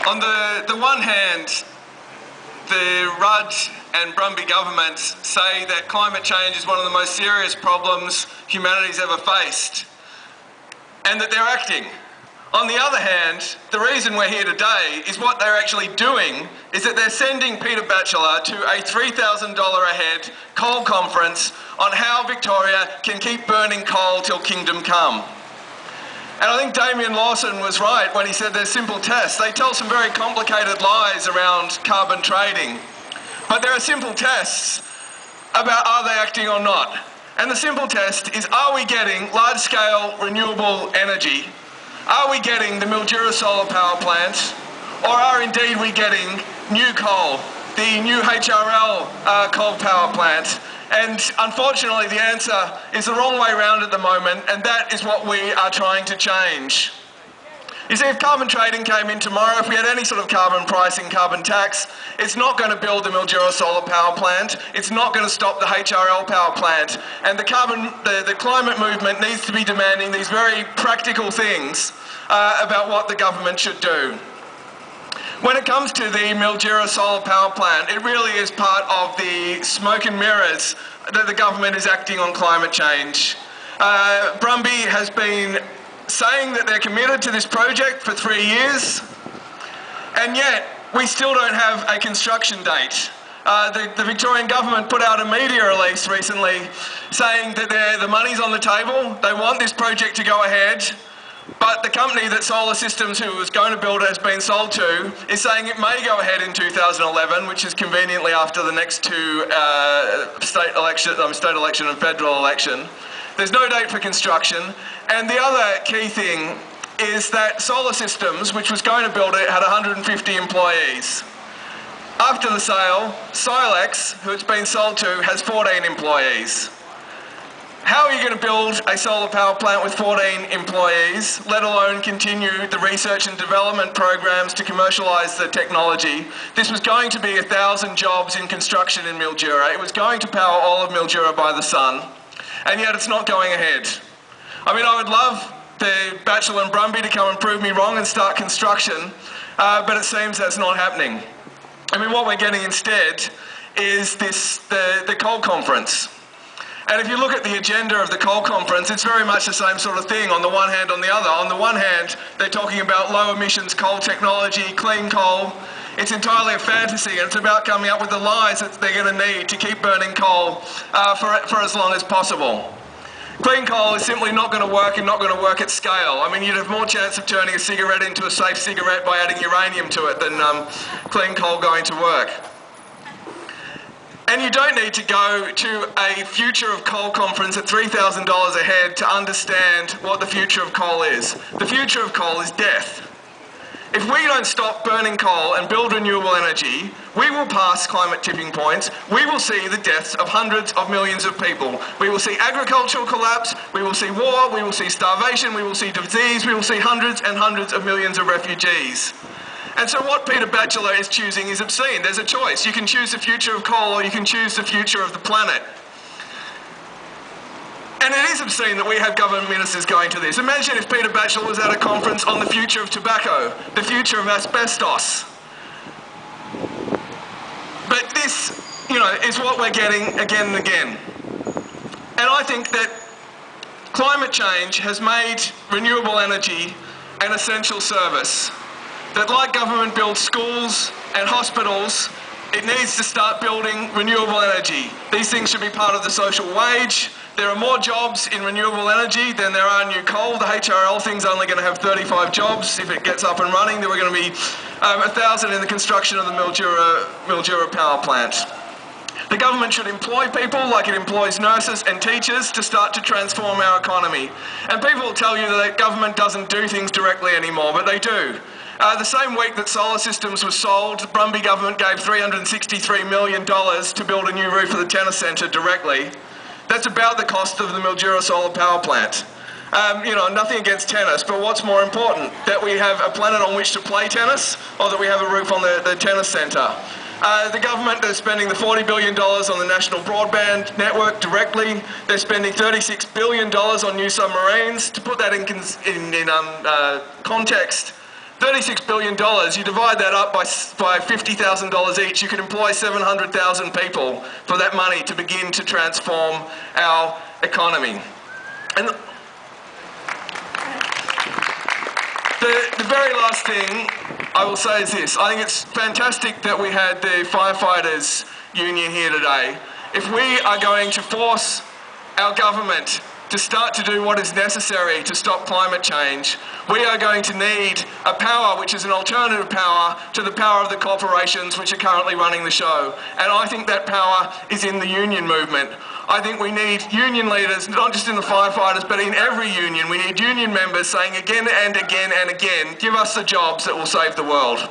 On the one hand, the Rudd and Brumby governments say that climate change is one of the most serious problems humanity's ever faced, and that they're acting. On the other hand, the reason we're here today is what they're actually doing is that they're sending Peter Batchelor to a $3,000 a head coal conference on how Victoria can keep burning coal till kingdom come. And I think Damien Lawson was right when he said they're simple tests. They tell some very complicated lies around carbon trading, but there are simple tests about are they acting or not. And the simple test is, are we getting large-scale renewable energy? Are we getting the Mildura Solar power plant? Or are indeed we getting new coal, the new HRL coal power plant? And unfortunately the answer is the wrong way around at the moment, and that is what we are trying to change. You see, if carbon trading came in tomorrow, if we had any sort of carbon pricing, carbon tax, it's not going to build the Mildura Solar power plant, it's not going to stop the HRL power plant, and the climate movement needs to be demanding these very practical things about what the government should do. When it comes to the Mildura Solar power plant, it really is part of the smoke and mirrors that the government is acting on climate change. Brumby has been saying that they're committed to this project for 3 years, and yet we still don't have a construction date. The Victorian government put out a media release recently saying that the money's on the table, they want this project to go ahead, but the company that Solar Systems, who was going to build it, has been sold to, is saying it may go ahead in 2011, which is conveniently after the next two state election and federal election. There's no date for construction, and the other key thing is that Solar Systems, which was going to build it, had 150 employees. After the sale, Silex, who it's been sold to, has 14 employees. How are you going to build a solar power plant with 14 employees, let alone continue the research and development programs to commercialise the technology? This was going to be 1,000 jobs in construction in Mildura. It was going to power all of Mildura by the sun, and yet it's not going ahead. I mean, I would love the Batchelor and Brumby to come and prove me wrong and start construction, but it seems that's not happening. I mean, what we're getting instead is the coal conference. And if you look at the agenda of the coal conference, it's very much the same sort of thing on the one hand, on the other. On the one hand, they're talking about low emissions coal technology, clean coal. It's entirely a fantasy, and it's about coming up with the lies that they're going to need to keep burning coal for as long as possible. Clean coal is simply not going to work, and not going to work at scale. I mean, you'd have more chance of turning a cigarette into a safe cigarette by adding uranium to it than clean coal going to work. And you don't need to go to a future of coal conference at $3,000 a head to understand what the future of coal is. The future of coal is death. If we don't stop burning coal and build renewable energy, we will pass climate tipping points. We will see the deaths of hundreds of millions of people. We will see agricultural collapse, we will see war, we will see starvation, we will see disease, we will see hundreds and hundreds of millions of refugees. And so what Peter Batchelor is choosing is obscene. There's a choice. You can choose the future of coal, or you can choose the future of the planet. And it is obscene that we have government ministers going to this. Imagine if Peter Batchelor was at a conference on the future of tobacco, the future of asbestos. But this, is what we're getting again and again. And I think that climate change has made renewable energy an essential service. That like government builds schools and hospitals, it needs to start building renewable energy. These things should be part of the social wage. There are more jobs in renewable energy than there are new coal. The HRL thing's only going to have 35 jobs if it gets up and running. There were going to be 1,000 in the construction of the Mildura power plant. The government should employ people like it employs nurses and teachers to start to transform our economy. And people will tell you that government doesn't do things directly anymore, but they do. The same week that Solar Systems was sold, the Brumby Government gave $363 million to build a new roof for the tennis centre directly. That's about the cost of the Mildura Solar power plant. Nothing against tennis, but what's more important? That we have a planet on which to play tennis, or that we have a roof on the tennis centre? The government is spending the $40 billion on the national broadband network directly. They're spending $36 billion on new submarines. To put that in context, $36 billion, you divide that up by $50,000 each, you could employ 700,000 people for that money to begin to transform our economy. And the very last thing I will say is this. I think it's fantastic that we had the firefighters union here today. If we are going to force our government to start to do what is necessary to stop climate change, we are going to need a power which is an alternative power to the power of the corporations which are currently running the show. And I think that power is in the union movement. I think we need union leaders, not just in the firefighters, but in every union. We need union members saying again and again and again, give us the jobs that will save the world.